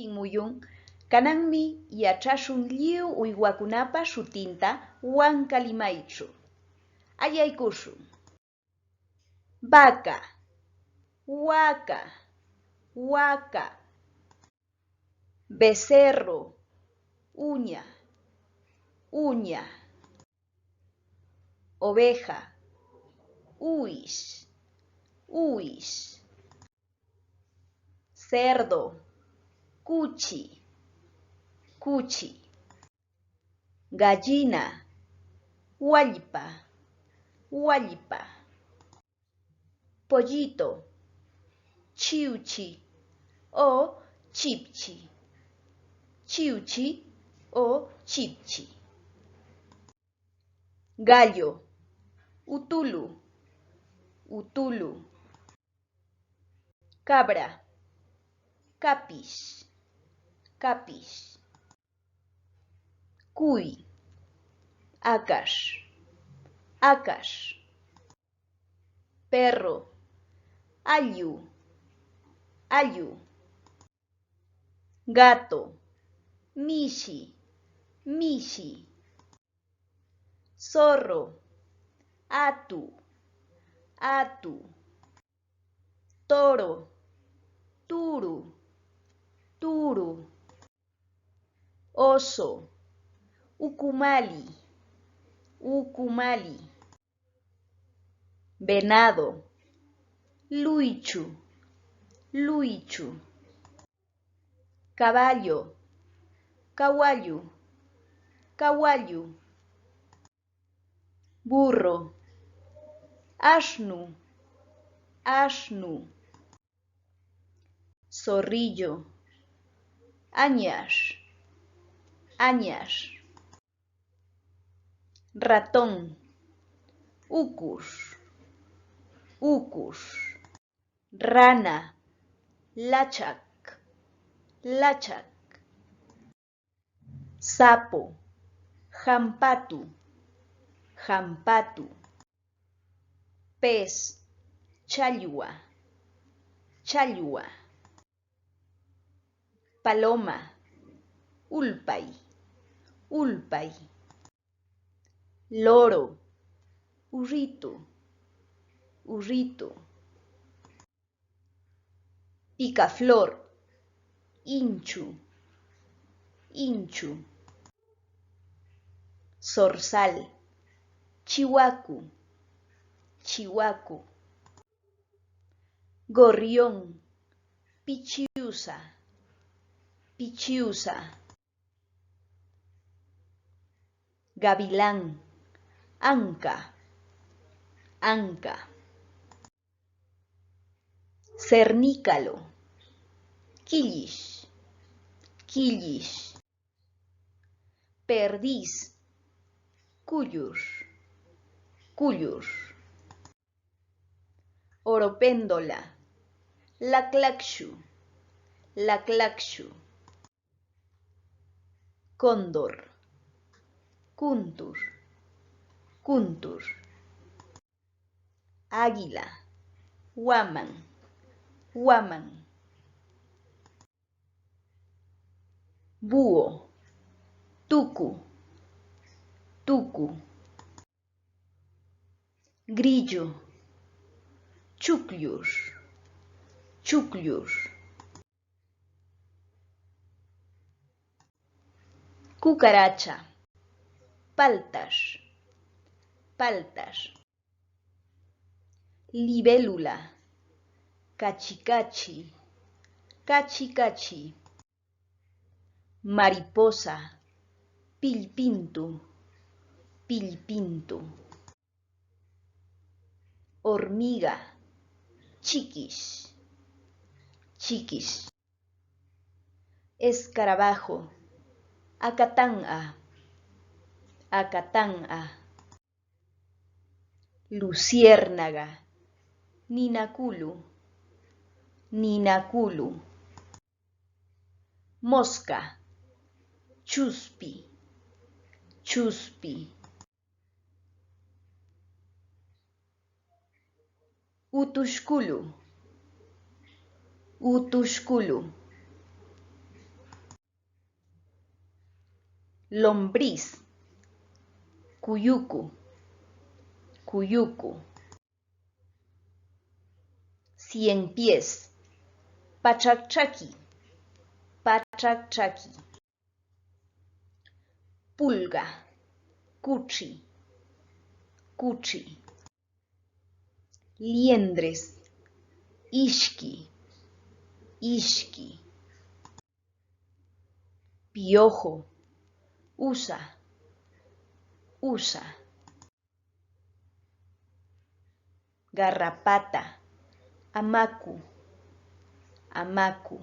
Muyun, kananmi yachashun lliw uywakunapa shutinta Huancalimaychu. Ayaykushun. Vaca, huaca, huaca. Becerro, uña, uña. Oveja, uish, uish. Cerdo, cuchi, cuchi. Gallina, wallpa, wallpa. Pollito, chiuchi o chipchi, chiuchi o chipchi. Gallo, utulu, utulu. Cabra, capish, capish. Cuy, acash, acash. Perro, ayu, ayu. Gato, mishi, mishi. Zorro, atu, atu. Toro, turu, turu. Oso, ucumali, ucumali. Venado, luichu, luichu. Caballo, caballo, caballo. Burro, asnu, asnu. Zorrillo, añash, añash. Ratón, ucus, ucus. Rana, lachak, lachak. Sapo, jampatu, jampatu. Pez, challua, challua. Paloma, ulpay, ulpay. Loro, urrito, urrito. Picaflor, inchu, inchu. Zorzal, chihuacu, chihuacu. Gorrión, pichiusa, pichiusa. Gavilán, anca, anca. Cernícalo, quillish, quillish. Perdiz, cuyur, cuyur. Oropéndola, laclaxu, laclaxu. Cóndor, cuntur, cuntur. Águila, huaman, huaman. Búho, tucu, tucu. Grillo, chucllur, chucllur. Cucaracha, paltas, paltas. Libélula, cachicachi, cachicachi. Mariposa, pilpintu, pilpintu. Hormiga, chiquis, chiquis. Escarabajo, acatán-a, acatán-a. Luciérnaga, ninaculu, ninaculu. Mosca, chuspi, chuspi. Utushkulu, utushkulu. lombriz, cuyucu, cuyucu. Cien pies, pachacchaqui, pachacchaqui. Pulga, cuchi, cuchi. Liendres, ishki, ishki. Piojo, usa, usa. Garrapata, amacu, amacu.